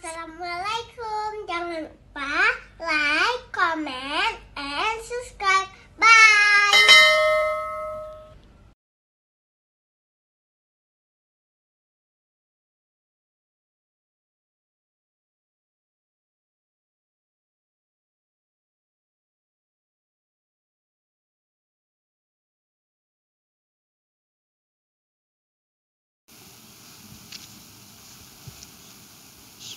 Assalamualaikum. Jangan lupa like, comment, and subscribe. Bye.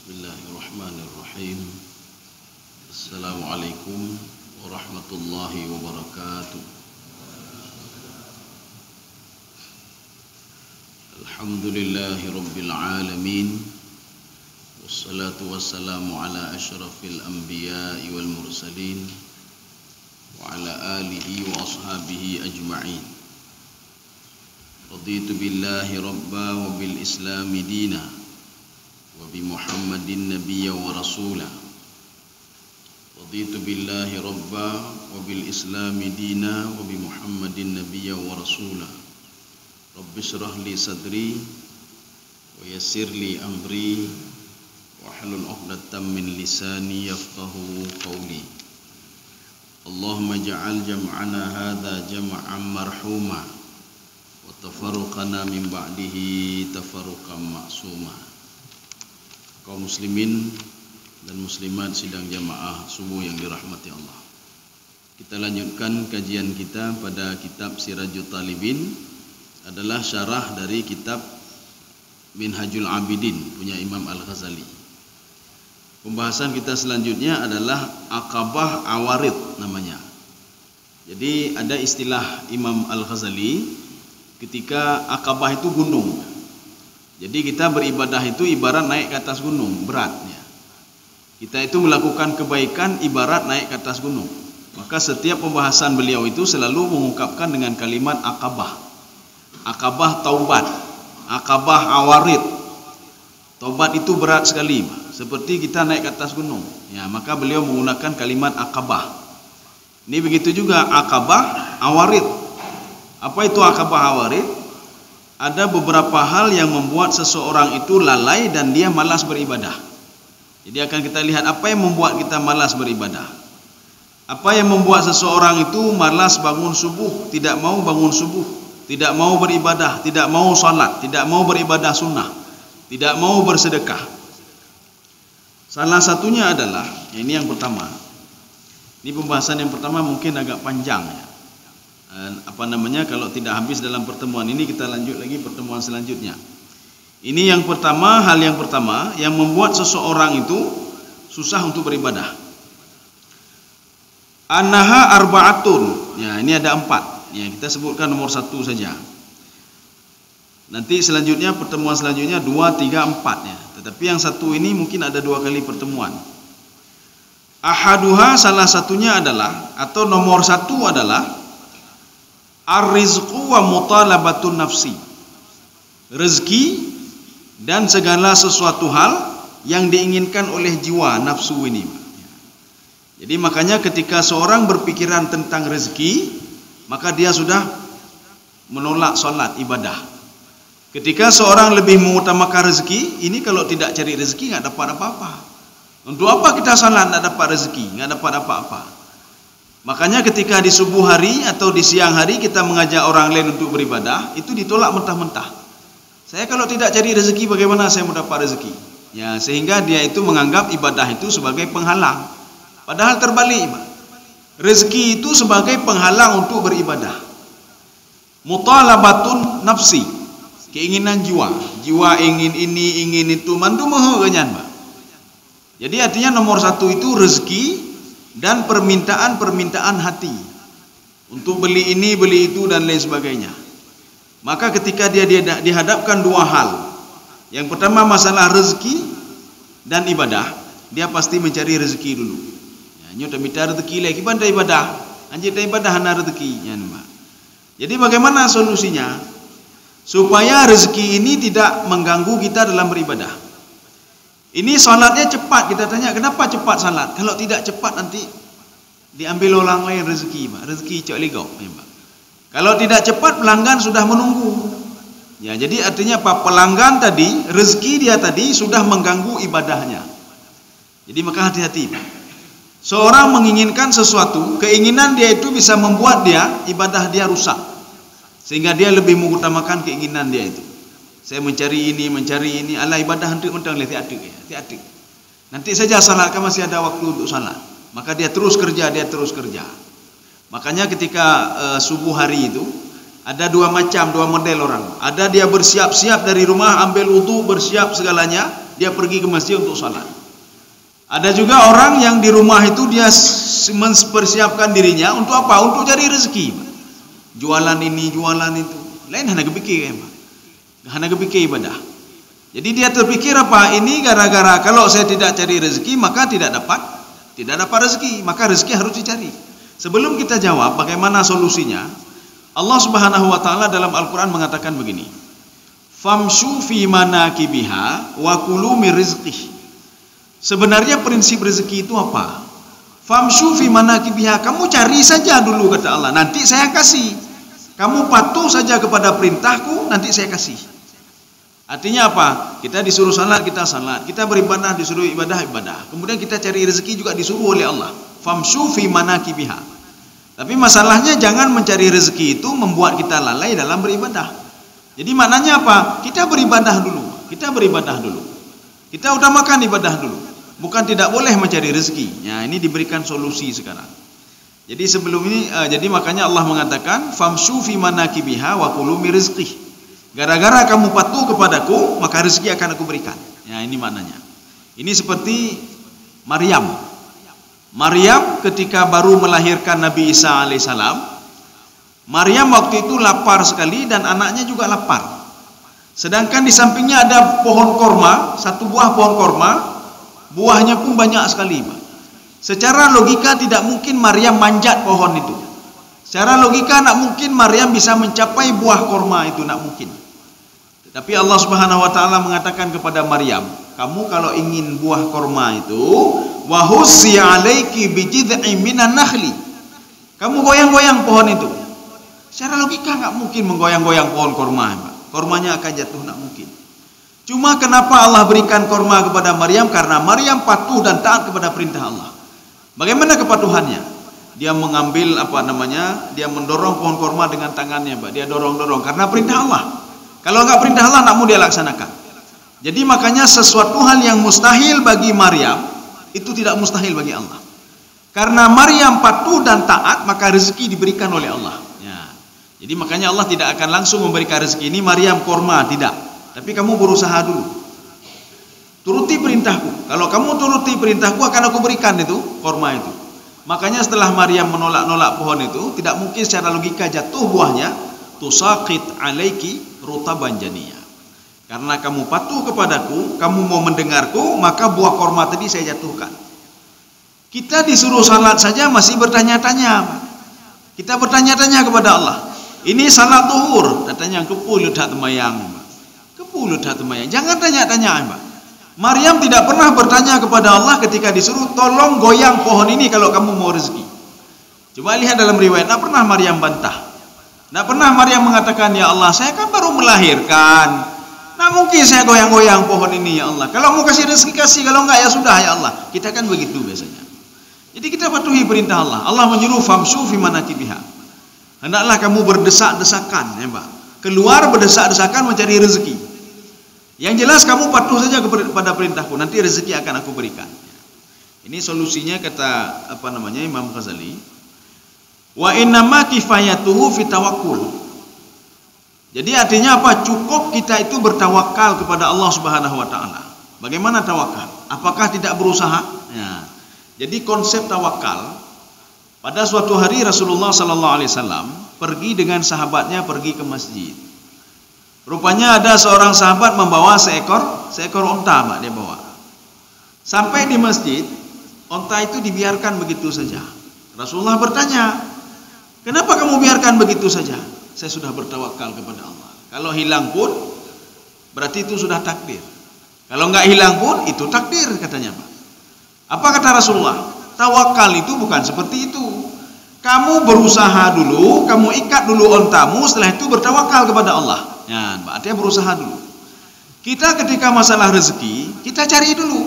Bismillahirrahmanirrahim. Assalamualaikum warahmatullahi wabarakatuh. Alhamdulillahi rabbil alamin. Wassalatu wassalamu ala asyrafil anbiya'i wal mursalin wa ala alihi wa ashabihi ajma'in. Raditu billahi rabba wa bil islami dina wa bi Muhammadin nabiyya wa rasula. Raditu billahi rabba wa bil islami dina wa bi Muhammadin nabiyya wa rasula. Rabbi shrah li sadri wa yassir li amri wa hlul 'uqdatam min lisani yafqahu qawli. Allahumma ja'al jam'ana hadza jam'an marhuma wa tafarruqana min ba'dihi tafarruqan ma'suma. Kaum muslimin dan muslimat sidang jamaah subuh yang dirahmati Allah. Kita lanjutkan kajian kita pada kitab Sirajul Talibin, adalah syarah dari kitab Minhajul Abidin punya Imam Al-Ghazali. Pembahasan kita selanjutnya adalah Aqabah Awarid namanya. Jadi ada istilah Imam Al-Ghazali ketika Aqabah itu gunung. Jadi kita beribadah itu ibarat naik ke atas gunung, beratnya. Kita itu melakukan kebaikan ibarat naik ke atas gunung. Maka setiap pembahasan beliau itu selalu mengungkapkan dengan kalimat Aqabah. Aqabah taubat, Aqabah awarid. Taubat itu berat sekali, seperti kita naik ke atas gunung. Ya, maka beliau menggunakan kalimat Aqabah. Ini begitu juga Aqabah awarid. Apa itu Aqabah awarid? Ada beberapa hal yang membuat seseorang itu lalai dan dia malas beribadah. Jadi akan kita lihat apa yang membuat kita malas beribadah. Apa yang membuat seseorang itu malas bangun subuh, tidak mau bangun subuh, tidak mau beribadah, tidak mau salat, tidak mau beribadah sunnah, tidak mau bersedekah. Salah satunya adalah, ini yang pertama. Ini pembahasan yang pertama mungkin agak panjang ya. Kalau tidak habis dalam pertemuan ini, kita lanjut lagi pertemuan selanjutnya. Ini yang pertama, hal yang pertama yang membuat seseorang itu susah untuk beribadah. Annaha arba'atun. Ya, ini ada 4. Ya, kita sebutkan nomor 1 saja. Nanti selanjutnya pertemuan selanjutnya 2, 3, 4 ya. Tetapi yang satu ini mungkin ada 2 kali pertemuan. Ahaduha, salah satunya adalah, atau nomor 1 adalah ar-rizqu wa mutalabatun nafsi. Rezeki dan segala sesuatu hal yang diinginkan oleh jiwa nafsu ini. Jadi makanya ketika seorang berpikiran tentang rezeki, maka dia sudah menolak salat ibadah. Ketika seorang lebih mengutamakan rezeki, ini kalau tidak cari rezeki enggak dapat apa-apa. Untuk apa kita salat enggak dapat rezeki, enggak dapat apa-apa. Makanya ketika di subuh hari atau di siang hari kita mengajak orang lain untuk beribadah, itu ditolak mentah-mentah. Saya kalau tidak cari rezeki, bagaimana saya mendapat rezeki? Ya, sehingga dia itu menganggap ibadah itu sebagai penghalang. Padahal terbalik. Rezeki itu sebagai penghalang untuk beribadah. Mutalabatun nafsi, keinginan jiwa. Jiwa ingin ini, ingin itu, mandu mahu. Jadi artinya nomor 1 itu rezeki dan permintaan hati untuk beli ini, beli itu dan lain sebagainya. Maka ketika dia dihadapkan 2 hal, yang pertama masalah rezeki dan ibadah, dia pasti mencari rezeki dulu. Ya, nyo minta rezeki lagi pandai ibadah, anjir ibadah hana rezeki. Jadi bagaimana solusinya supaya rezeki ini tidak mengganggu kita dalam beribadah? Ini salatnya cepat, kita tanya kenapa cepat salat? Kalau tidak cepat nanti diambil orang lain rezeki, rezeki cok legok. Kalau tidak cepat pelanggan sudah menunggu. Ya, jadi artinya apa? Pelanggan tadi, rezeki dia tadi sudah mengganggu ibadahnya. Jadi maka hati-hati. Seorang menginginkan sesuatu, keinginan dia itu bisa membuat dia ibadah dia rusak, sehingga dia lebih mengutamakan keinginan dia itu. Saya mencari ini, ala ibadah hendak undang hati-hati. Nanti saja salat, kan masih ada waktu untuk salat. Maka dia terus kerja. Makanya ketika subuh hari itu ada dua model orang. Ada dia bersiap-siap dari rumah, ambil wudu, bersiap segalanya, dia pergi ke masjid untuk salat. Ada juga orang yang di rumah itu dia mempersiapkan dirinya untuk apa? Untuk cari rezeki. Jualan ini, jualan itu. Lain hanya kepikir, hanya kepikir ibadah. Jadi dia terpikir apa? Ini gara-gara kalau saya tidak cari rezeki maka tidak dapat rezeki, maka rezeki harus dicari. Sebelum kita jawab bagaimana solusinya, Allah Subhanahu wa taala dalam Al-Qur'an mengatakan begini. Famshu fi manakibiha wa kulu min rizqihi. Sebenarnya prinsip rezeki itu apa? Famshu fi manakibiha, kamu cari saja dulu kata Allah, nanti saya kasih. Kamu patuh saja kepada perintahku, nanti saya kasih. Artinya apa? Kita disuruh salat, kita salat. Kita beribadah, disuruh ibadah. Kemudian kita cari rezeki juga disuruh oleh Allah. Famshu fi manakibiha. Tapi masalahnya jangan mencari rezeki itu membuat kita lalai dalam beribadah. Jadi maknanya apa? Kita beribadah dulu. Kita utamakan ibadah dulu. Bukan tidak boleh mencari rezeki. Ya, ini diberikan solusi sekarang. Jadi sebelum ini, jadi makanya Allah mengatakan, famshu fi manakibiha wa kulu min rizqihi. Gara-gara kamu patuh kepadaku, maka rezeki akan aku berikan. Ya, ini maknanya. Ini seperti Maryam. Maryam ketika baru melahirkan Nabi Isa alaihissalam, Maryam waktu itu lapar sekali dan anaknya juga lapar. Sedangkan di sampingnya ada pohon korma, satu buah pohon korma, buahnya pun banyak sekali. Secara logika tidak mungkin Maryam manjat pohon itu. Secara logika tidak mungkin Maryam bisa mencapai buah korma itu, tidak mungkin. Tapi Allah Subhanahu wa taala mengatakan kepada Maryam, kamu kalau ingin buah korma itu, wa hussi 'alaiki bi jid'in minan nakhli. Kamu goyang-goyang pohon itu. Secara logika enggak mungkin menggoyang-goyang pohon korma, kormanya akan jatuh, enggak mungkin. Cuma kenapa Allah berikan korma kepada Maryam? Karena Maryam patuh dan taat kepada perintah Allah. Bagaimana kepatuhannya? Dia mengambil dia mendorong pohon korma dengan tangannya, Pak. Dia dorong-dorong karena perintah Allah. Kalau enggak perintah Allah, enggak mau dia laksanakan. Jadi makanya sesuatu hal yang mustahil bagi Maryam itu tidak mustahil bagi Allah. Karena Maryam patuh dan taat, maka rezeki diberikan oleh Allah. Ya. Jadi makanya Allah tidak akan langsung memberikan rezeki ini Maryam korma, tidak. Tapi kamu berusaha dulu. Turuti perintahku. Kalau kamu turuti perintahku, akan aku berikan itu korma itu. Makanya setelah Maryam menolak-nolak pohon itu, tidak mungkin secara logika jatuh buahnya. Tusaqit alaiki rutaban janiyah. Karena kamu patuh kepadaku, kamu mau mendengarku, maka buah korma tadi saya jatuhkan. Kita disuruh salat saja masih bertanya-tanya. Kita bertanya-tanya kepada Allah. Ini salat zuhur, katanya kepuluh dah temayang. Jangan tanya-tanya, Mbak. Maryam tidak pernah bertanya kepada Allah ketika disuruh tolong goyang pohon ini kalau kamu mau rezeki. Coba lihat dalam riwayat, tidak pernah Maryam bantah. Tidak pernah Maryam mengatakan, ya Allah, saya kan baru melahirkan. Nah mungkin saya goyang-goyang pohon ini, ya Allah. Kalau mau kasih rezeki, kasih. Kalau enggak, ya sudah, ya Allah. Kita kan begitu biasanya. Jadi kita patuhi perintah Allah. Allah menyuruh famshu fi manakibiha. Hendaklah kamu berdesak-desakan, ya Mbak. Keluar berdesak-desakan mencari rezeki. Yang jelas kamu patuh saja kepada perintahku, nanti rezeki akan aku berikan. Ini solusinya kata Imam Ghazali. Wa innama kifayatuhu fi tawakkul. Jadi artinya apa? Cukup kita itu bertawakal kepada Allah Subhanahu wa taala. Bagaimana tawakal? Apakah tidak berusaha? Ya. Jadi konsep tawakal, pada suatu hari Rasulullah sallallahu alaihi wasallam pergi dengan sahabatnya pergi ke masjid. Rupanya ada seorang sahabat membawa seekor onta, Mbak, dia bawa. Sampai di masjid, onta itu dibiarkan begitu saja. Rasulullah bertanya, kenapa kamu biarkan begitu saja? Saya sudah bertawakal kepada Allah. Kalau hilang pun, berarti itu sudah takdir. Kalau enggak hilang pun, itu takdir, katanya, Pak. Apa kata Rasulullah? Tawakal itu bukan seperti itu. Kamu berusaha dulu, kamu ikat dulu ontamu, setelah itu bertawakal kepada Allah. Ya, artinya berusaha dulu. Kita ketika masalah rezeki, kita cari dulu.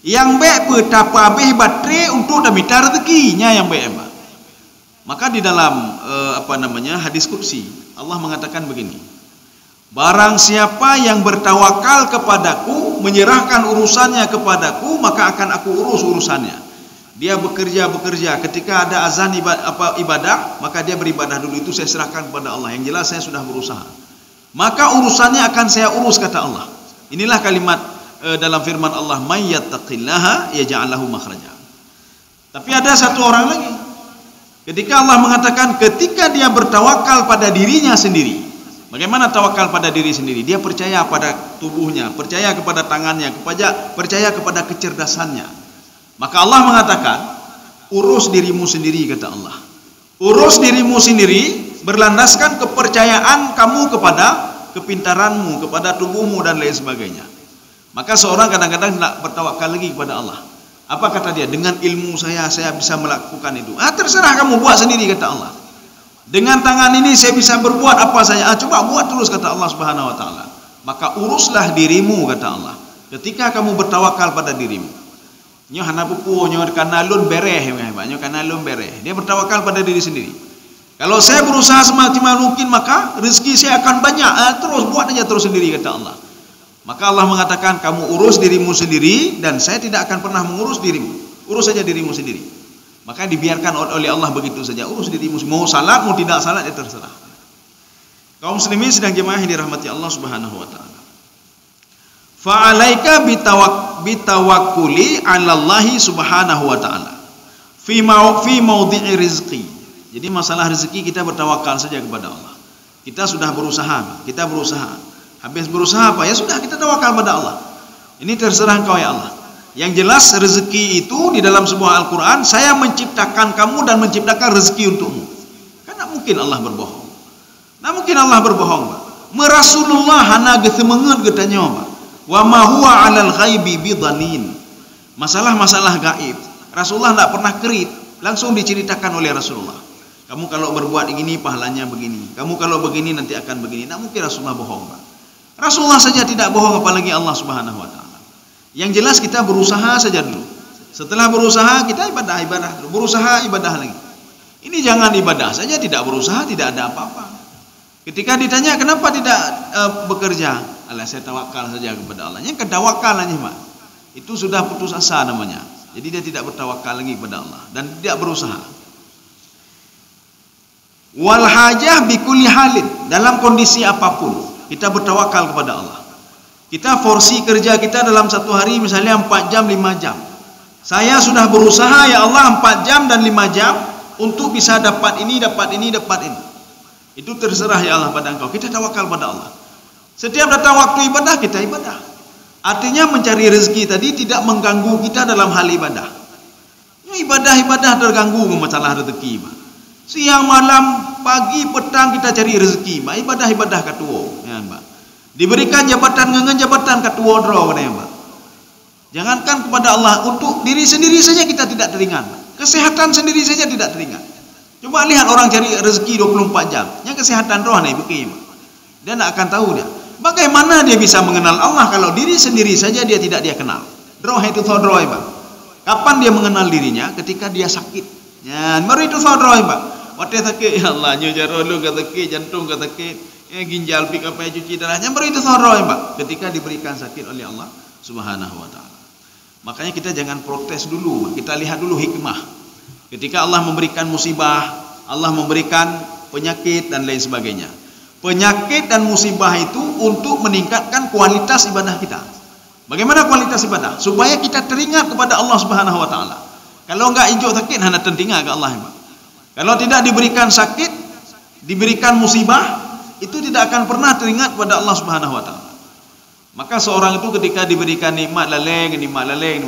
Yang baik betapa habis baterai untuk minta rezekinya yang baik. Maka di dalam hadis qudsi Allah mengatakan begini. Barang siapa yang bertawakal kepadaku, menyerahkan urusannya kepadaku, maka akan aku urus urusannya. Dia bekerja, ketika ada azan ibadah, maka dia beribadah dulu, itu saya serahkan kepada Allah. Yang jelas saya sudah berusaha. Maka urusannya akan saya urus, kata Allah. Inilah kalimat dalam firman Allah, "May yattaqillaha yaj'al lahu makhraja." Tapi ada satu orang lagi. Ketika Allah mengatakan ketika dia bertawakal pada dirinya sendiri. Bagaimana tawakal pada diri sendiri? Dia percaya pada tubuhnya, percaya kepada tangannya, percaya kepada kecerdasannya. Maka Allah mengatakan, urus dirimu sendiri, kata Allah. Urus dirimu sendiri berlandaskan kepercayaan kamu kepada kepintaranmu, kepada tubuhmu dan lain sebagainya. Maka seorang kadang-kadang tidak bertawakal lagi kepada Allah. Apa kata dia? Dengan ilmu saya bisa melakukan itu. Terserah kamu, buat sendiri, kata Allah. Dengan tangan ini saya bisa berbuat apa saja. Coba buat terus, kata Allah Subhanahu wa taala. Maka uruslah dirimu, kata Allah. Ketika kamu bertawakal pada dirimu. Nyo hana pupu nyo kanalun bereh, nyo kanalun bereh. Dia bertawakal pada diri sendiri. Kalau saya berusaha semaksimal mungkin, maka rezeki saya akan banyak. Terus buat aja terus sendiri, kata Allah. Maka Allah mengatakan, kamu urus dirimu sendiri dan saya tidak akan pernah mengurus dirimu. Urus saja dirimu sendiri. Maka dibiarkan oleh Allah begitu saja. Urus dirimu, mau salat mau tidak salat ya terserah. Kaum muslimin sedang jemaah yang dirahmati Allah Subhanahu wa taala. Fa'alaika bitawakkuli 'ala Allah Subhanahu wa taala fi maudhi'i rizqi. Jadi masalah rezeki kita bertawakal saja kepada Allah. Kita sudah berusaha, Habis berusaha apa? Ya sudah, kita tawakal pada Allah. Ini terserah Engkau ya Allah. Yang jelas rezeki itu di dalam sebuah Al-Quran, saya menciptakan kamu dan menciptakan rezeki untukmu. Karena mungkin Allah berbohong. Nah mungkin Allah berbohong, Pak. Merasulullah hana gesemenget getanya, Pak. Wa ma huwa 'alal ghaibi bidhanin. Masalah-masalah gaib, Rasulullah tidak pernah kerit, langsung diceritakan oleh Rasulullah. Kamu kalau berbuat begini pahalanya begini. Kamu kalau begini nanti akan begini. Nah mungkin Rasulullah bohong, Pak. Rasulullah saja tidak bohong, apalagi Allah Subhanahu wa taala. Yang jelas kita berusaha saja dulu. Setelah berusaha kita ibadah dulu. Berusaha ibadah lagi. Ini jangan ibadah saja tidak berusaha, tidak ada apa-apa. Ketika ditanya kenapa tidak bekerja, Allah, saya tawakal saja kepada Allah. Yang ketawakal aja, Pak. Itu sudah putus asa namanya. Jadi dia tidak bertawakal lagi kepada Allah dan tidak berusaha. Wal hajah bikulli halin, dalam kondisi apapun kita bertawakal kepada Allah. Kita porsi kerja kita dalam satu hari misalnya 4 jam 5 jam. Saya sudah berusaha ya Allah 4 jam dan 5 jam untuk bisa dapat ini. Itu terserah ya Allah pada Engkau. Kita tawakal pada Allah. Setiap datang waktu ibadah kita ibadah. Artinya mencari rezeki tadi tidak mengganggu kita dalam hal ibadah. Ibadah terganggu masalah rezeki, Pak. Siang malam pagi petang kita cari rezeki, Pak. Ibadah ketua, ya, Pak. Diberikan jabatan ketua draw, Pak. Jangankan kepada Allah, untuk diri sendiri saja kita tidak teringat. Kesehatan sendiri saja tidak teringat. Coba lihat orang cari rezeki 24 jam. Yang kesehatan roh nih begini. Dia tidak akan tahu dia. Bagaimana dia bisa mengenal Allah kalau diri sendiri saja dia tidak kenal. Roh itu sodroh, Pak. Kapan dia mengenal dirinya? Ketika dia sakit. Ya, baru itu sodroh, Pak. Waktu sakit, ya Allah, nyujar lu sakit, jantung sakit. Ginjal pik apa cuci darahnya baru itu soroh, Pak, ketika diberikan sakit oleh Allah Subhanahu wa taala. Makanya kita jangan protes dulu, kita lihat dulu hikmah. Ketika Allah memberikan musibah, Allah memberikan penyakit dan lain sebagainya. Penyakit dan musibah itu untuk meningkatkan kualitas ibadah kita. Bagaimana kualitas ibadah? Supaya kita teringat kepada Allah Subhanahu wa taala. Kalau enggak hijau sakit hanya teringat ke Allah, Pak. Kalau tidak diberikan sakit, diberikan musibah, itu tidak akan pernah teringat pada Allah Subhanahu wa taala. Maka seorang itu ketika diberikan nikmat laleng,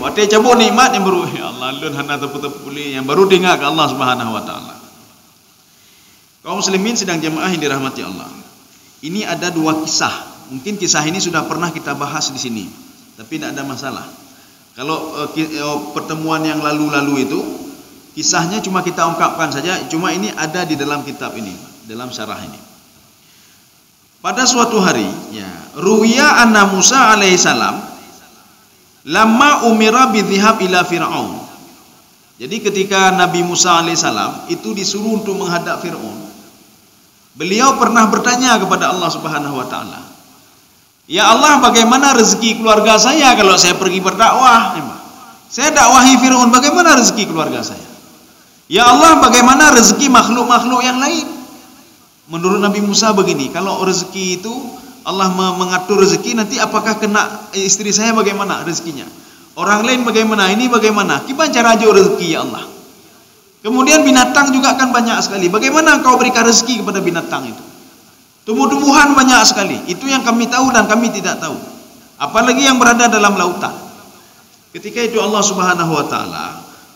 waktu cabut nikmat yang baru, ya Allah, lun hana tepu-tepu yang baru dengar ke Allah Subhanahu wa taala. Kaum muslimin sedang jemaah yang dirahmati Allah. Ini ada 2 kisah. Mungkin kisah ini sudah pernah kita bahas di sini, tapi tidak ada masalah. Kalau pertemuan yang lalu-lalu itu kisahnya cuma kita ungkapkan saja, cuma ini ada di dalam kitab ini, dalam syarah ini. Pada suatu hari, ya, ruwiya anna Musa alaihissalam Lamma umira bidhihab ila Fir'aun. Jadi ketika Nabi Musa alaihissalam itu disuruh untuk menghadap Fir'aun, beliau pernah bertanya kepada Allah Subhanahu wa taala, "Ya Allah, bagaimana rezeki keluarga saya kalau saya pergi berdakwah? Saya dakwahi Fir'aun, bagaimana rezeki keluarga saya? Ya Allah, bagaimana rezeki makhluk-makhluk yang lain?" Menurut Nabi Musa begini, kalau rezeki itu Allah mengatur rezeki, nanti apakah kena istri saya bagaimana rezekinya? Orang lain bagaimana? Ini bagaimana? Gimana cara aja rezeki ya Allah? Kemudian binatang juga akan banyak sekali. Bagaimana engkau berikan rezeki kepada binatang itu? Tumbuh-tumbuhan banyak sekali. Itu yang kami tahu dan kami tidak tahu. Apalagi yang berada dalam lautan. Ketika itu Allah Subhanahu wa taala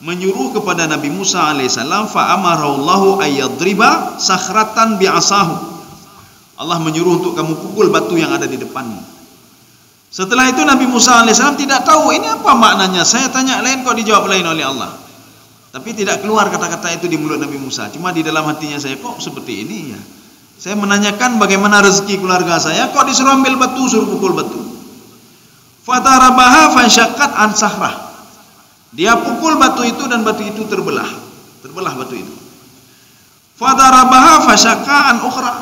menyuruh kepada Nabi Musa alaihissalam, fa amarallahu ayyadriba sakhratan bi'asahu. Allah menyuruh untuk kamu pukul batu yang ada di depanmu. Setelah itu Nabi Musa alaihissalam tidak tahu ini apa maknanya. Saya tanya lain kok dijawab lain oleh Allah. Tapi tidak keluar kata-kata itu di mulut Nabi Musa. Cuma di dalam hatinya saya, kok seperti ini ya. Saya menanyakan bagaimana rezeki keluarga saya, kok disuruh ambil batu, suruh pukul batu. Fatarabaha fansyaqqat an sahrah. Dia pukul batu itu dan batu itu terbelah. Terbelah batu itu. Fatarabaha fasyaqqa an ukhra.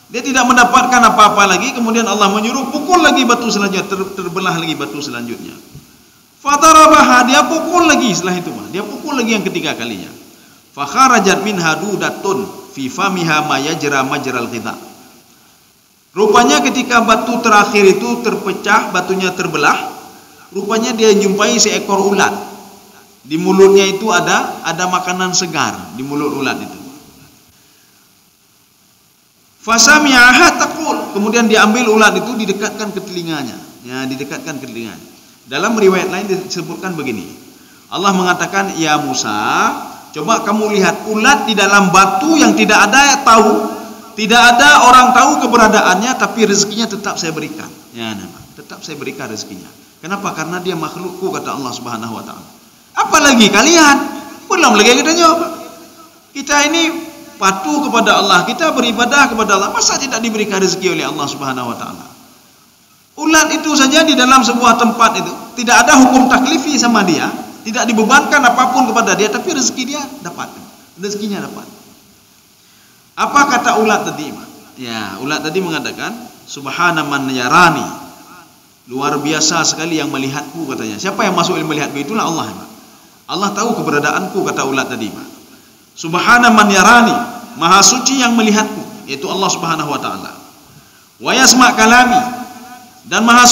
Dia tidak mendapatkan apa-apa lagi. Kemudian Allah menyuruh pukul lagi batu selanjutnya, terbelah lagi batu selanjutnya. Fatarabaha, dia pukul lagi setelah itu, dia pukul lagi yang ketiga kalinya. Fakharajat minha dudatun fi famiha ma yajra majral qita. Rupanya ketika batu terakhir itu terpecah, batunya terbelah, rupanya dia jumpai seekor ulat. Di mulutnya itu ada makanan segar di mulut ulat itu. Fasami'aha taqul, kemudian diambil ulat itu didekatkan ke telinganya. Ya, didekatkan ke telinganya. Dalam riwayat lain disebutkan begini. Allah mengatakan, "Ya Musa, coba kamu lihat ulat di dalam batu yang tidak ada orang tahu keberadaannya, tapi rezekinya tetap saya berikan." Ya, tetap saya berikan rezekinya. Kenapa? Karena dia makhlukku, kata Allah Subhanahu wa taala. Apalagi kalian? Belum lagi kita jawab. Kita ini patuh kepada Allah, kita beribadah kepada Allah, masa tidak diberikan rezeki oleh Allah Subhanahu wa taala? Ulat itu saja di dalam sebuah tempat itu tidak ada hukum taklifi sama dia, tidak dibebankan apapun kepada dia, tapi rezeki dia dapat, rezekinya dapat. Apa kata ulat tadi? Ya, ulat tadi mengatakan, "Subhana man yarani." Luar biasa sekali yang melihatku, katanya. Siapa yang masuk melihatku? Itulah Allah. Allah tahu keberadaanku, kata ulat tadi. Subhana man yarani, maha suci yang melihatku, yaitu Allah Subhanahu wa taala. Wa yasma' kalami, dan maha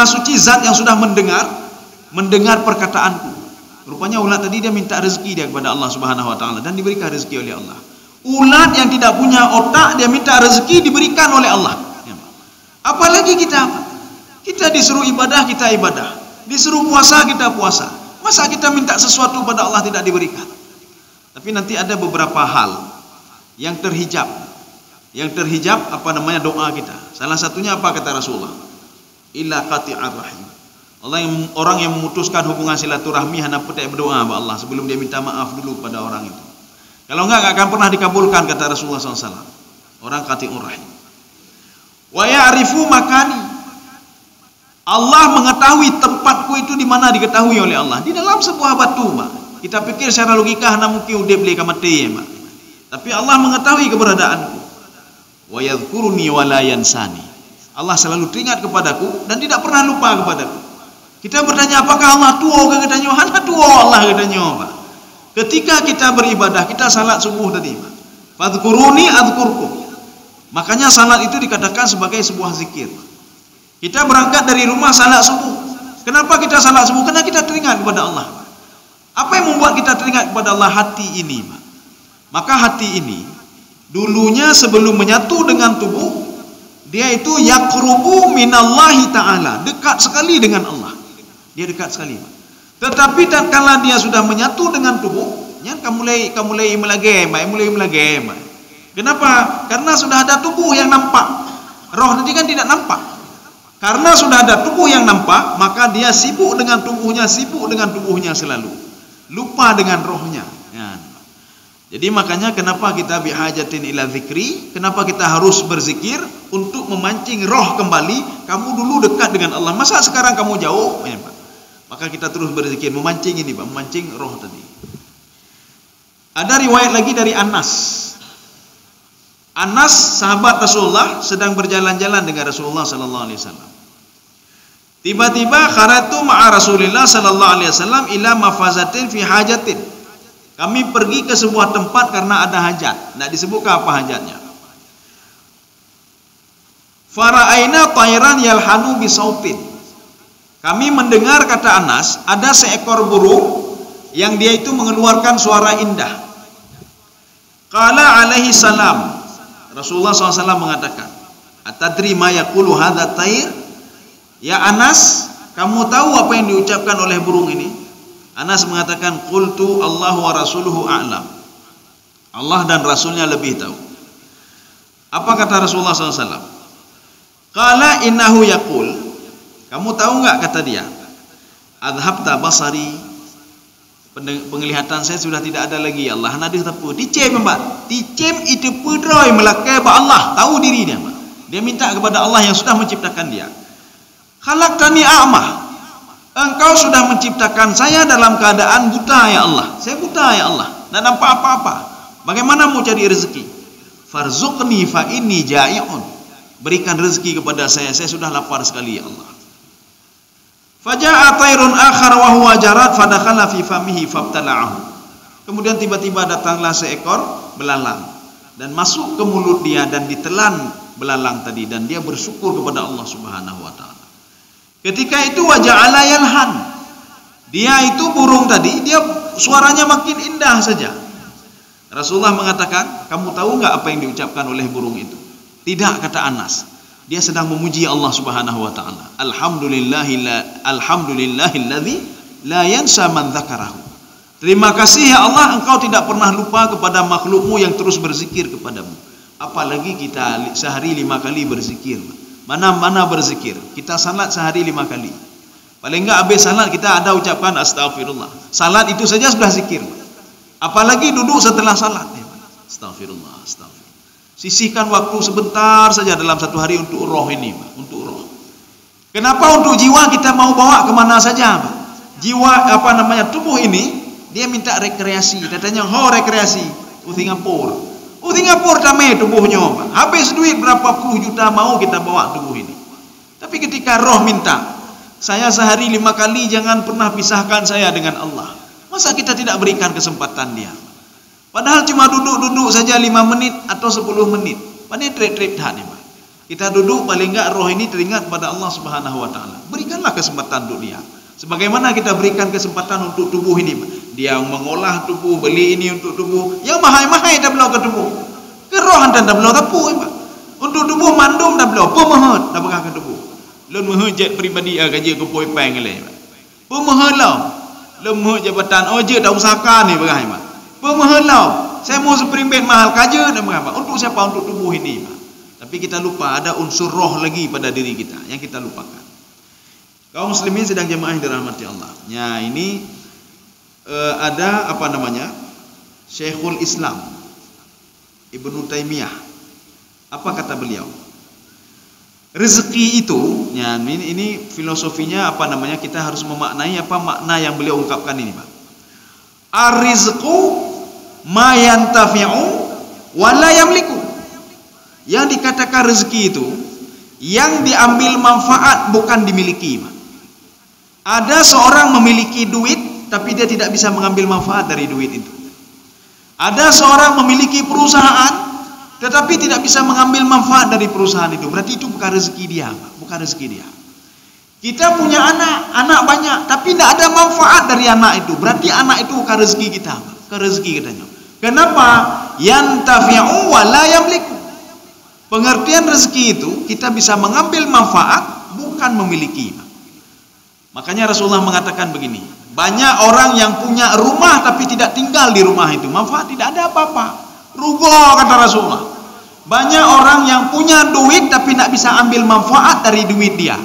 suci zat yang sudah mendengar perkataanku. Rupanya ulat tadi dia minta rezeki dia kepada Allah Subhanahu wa taala dan diberikan rezeki oleh Allah. Ulat yang tidak punya otak dia minta rezeki diberikan oleh Allah. Apalagi kita disuruh ibadah, kita ibadah. Disuruh puasa, kita puasa. Masa kita minta sesuatu pada Allah tidak diberikan? Tapi nanti ada beberapa hal yang terhijab. Yang terhijab doa kita. Salah satunya apa kata Rasulullah? Illa qati'ar rahim. Orang yang memutuskan hubungan silaturahmi hanya petai berdoa kepada Allah sebelum dia minta maaf dulu pada orang itu. Kalau enggak akan pernah dikabulkan, kata Rasulullah SAW. Orang qati'ur rahim. Wa ya'rifu makani. Allah mengetahui tempatku itu di mana, diketahui oleh Allah. Di dalam sebuah batu, Pak. Kita pikir secara logika hanya mungkin udah beli kamati, Pak. Tapi Allah mengetahui keberadaanku. Wa yadhkuruni wa la yansani. Allah selalu teringat kepadaku dan tidak pernah lupa kepadaku. Kita bertanya, apakah Allah tua ke katanya? Hanya tua Allah katanya, Pak. Ketika kita beribadah, kita salat subuh tadi, Pak. Fadhkuruni adhkurkum. Makanya salat itu dikatakan sebagai sebuah zikir. Kita berangkat dari rumah salat subuh. Kenapa kita salat subuh? Karena kita teringat kepada Allah. Apa yang membuat kita teringat kepada Allah? Hati ini, Pak. Maka hati ini dulunya sebelum menyatu dengan tubuh, dia itu yaqrubu minallahi ta'ala, dekat sekali dengan Allah. Dia dekat sekali, Pak. Tetapi tatkala dia sudah menyatu dengan tubuh, nya mulai melagi. Kenapa? Karena sudah ada tubuh yang nampak. Roh tadi kan tidak nampak. Karena sudah ada tubuh yang nampak, maka dia sibuk dengan tubuhnya selalu. Lupa dengan rohnya. Ya. Jadi makanya kenapa kita bihajatin ila zikri, kenapa kita harus berzikir untuk memancing roh kembali. Kamu dulu dekat dengan Allah, masa sekarang kamu jauh? Ya, Pak. Maka kita terus berzikir, memancing ini Pak, memancing roh tadi. Ada riwayat lagi dari Anas. Anas sahabat Rasulullah sedang berjalan-jalan dengan Rasulullah sallallahu alaihi wasallam. Tiba-tiba kharatu ma'a Rasulillah sallallahu alaihi wasallam ila mafazatin fi hajatin. Kami pergi ke sebuah tempat karena ada hajat. Enggak disebutkan apa hajatnya. Fara'aina tayran yalhanu bisautin. Kami mendengar, kata Anas, ada seekor burung yang dia itu mengeluarkan suara indah. Qala alaihi salam. Rasulullah SAW mengatakan, atadri ma yaqulu hadza tayr? Ya Anas, kamu tahu apa yang diucapkan oleh burung ini? Anas mengatakan, qultu Allah wa rasuluhu a'lam. Allah dan Rasulnya lebih tahu. Apa kata Rasulullah SAW? Qala innahu yaqul. Kamu tahu enggak, kata dia, adhabta basari, penglihatan saya sudah tidak ada lagi, Allah nadih tepu. Dicem Mbak, dicem itu pedroy melakai ba Allah, tahu diri dia Mbak. Dia minta kepada Allah yang sudah menciptakan dia. Khalaqtani a'mah, engkau sudah menciptakan saya dalam keadaan buta ya Allah. Saya buta ya Allah, tidak nampak apa-apa. Bagaimana mau cari rezeki? Farzuqni fa inni ja'i'un. Berikan rezeki kepada saya sudah lapar sekali ya Allah. Faja'a tayrun akhar wa huwa jarad fadakhala fi famihi fabtala'ahu. Kemudian tiba-tiba datanglah seekor belalang dan masuk ke mulut dia dan ditelan belalang tadi, dan dia bersyukur kepada Allah Subhanahu wa taala. Ketika itu waja'ala yalhan. Dia itu burung tadi, dia suaranya makin indah saja. Rasulullah mengatakan, kamu tahu enggak apa yang diucapkan oleh burung itu? Tidak, kata Anas. Dia sedang memuji Allah Subhanahu wa taala. Alhamdulillahilladzi la yansa man dzakarahu. Terima kasih ya Allah, engkau tidak pernah lupa kepada makhlukmu yang terus berzikir kepadamu. Apalagi kita sehari 5 kali berzikir. Mana-mana berzikir. Kita salat sehari 5 kali. Paling enggak habis salat kita ada ucapkan astagfirullah. Salat itu saja sudah zikir. Apalagi duduk setelah salat. Astagfirullah, astagfirullah. Sisihkan waktu sebentar saja dalam satu hari untuk roh ini, Pak. Untuk roh. Kenapa untuk jiwa kita mau bawa kemana saja, Pak? Jiwa tubuh ini dia minta rekreasi. Katanya, rekreasi. Singapura. Singapura damai tubuhnya, Pak. Habis duit berapa puluh juta mau kita bawa tubuh ini. Tapi ketika roh minta, saya sehari 5 kali jangan pernah pisahkan saya dengan Allah. Masa kita tidak berikan kesempatan dia? Padahal cuma duduk-duduk saja 5 menit atau 10 menit. Padahal trip-trip dah ni, Pak. Kita duduk, paling enggak roh ini teringat pada Allah Subhanahu wa taala. Berikanlah kesempatan untuk dia. Sebagaimana kita berikan kesempatan untuk tubuh ini, Pak. Dia mengolah tubuh, beli ini untuk tubuh. Yang mahal-mahal dah belau ke tubuh. Ke roh hantar dah belau tapu, Pak. Untuk tubuh mandum dah belau, pemohon dah pegang ke tubuh. Lun mohon jet peribadi gaji ke poi pang le, Pak. Pemohon lah. Lemah jabatan ojek dah usahakan ni pegang, Pak. Pemohonlah, saya mau seperimbit mahal kaja dan mengapa? Untuk siapa? Untuk tubuh ini, Pak. Tapi kita lupa ada unsur roh lagi pada diri kita yang kita lupakan. Kaum muslimin sedang jemaah yang dirahmati Allah. Ya, ini ada Syekhul Islam Ibnu Taimiyah. Apa kata beliau? Rezeki itu, ya, ini filosofinya kita harus memaknai apa makna yang beliau ungkapkan ini, Pak. Ar-rizqu ma yantafi'u wa la yamliku. Yang dikatakan rezeki itu yang diambil manfaat bukan dimiliki. Ada seorang memiliki duit tapi dia tidak bisa mengambil manfaat dari duit itu. Ada seorang memiliki perusahaan tetapi tidak bisa mengambil manfaat dari perusahaan itu. Berarti itu bukan rezeki dia, bukan rezeki dia. Kita punya anak banyak tapi tidak ada manfaat dari anak itu. Berarti anak itu bukan rezeki kita, bukan rezeki katanya. Kenapa? Yantafi'u wa la yamliku. Pengertian rezeki itu kita bisa mengambil manfaat bukan memiliki. Makanya Rasulullah mengatakan begini, banyak orang yang punya rumah tapi tidak tinggal di rumah itu, manfaat tidak ada apa-apa. Rugo, kata Rasulullah. Banyak orang yang punya duit tapi tidak bisa ambil manfaat dari duit dia.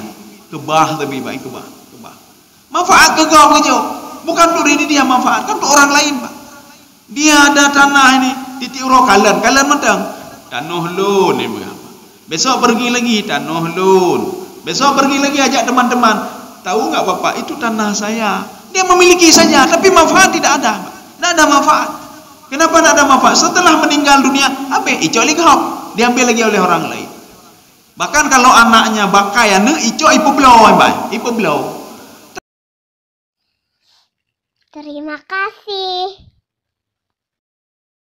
Kebah lebih baik, kebah. Manfaat ke kau begitu. Bukan untuk diri dia manfaat, kan untuk orang lain, Pak. Dia ada tanah ini, titik uro kalian mentang. Tanah lun ni berapa? Besok pergi lagi tanah lun. Besok pergi lagi ajak teman-teman. tahu nggak Bapak, itu tanah saya. Dia memiliki saja, tapi manfaat tidak ada. Tidak ada manfaat. Kenapa tidak ada manfaat? Setelah meninggal dunia, icok lagi hok, diambil lagi oleh orang lain. Bahkan kalau anaknya bakaya, icok ipu belau. Terima kasih.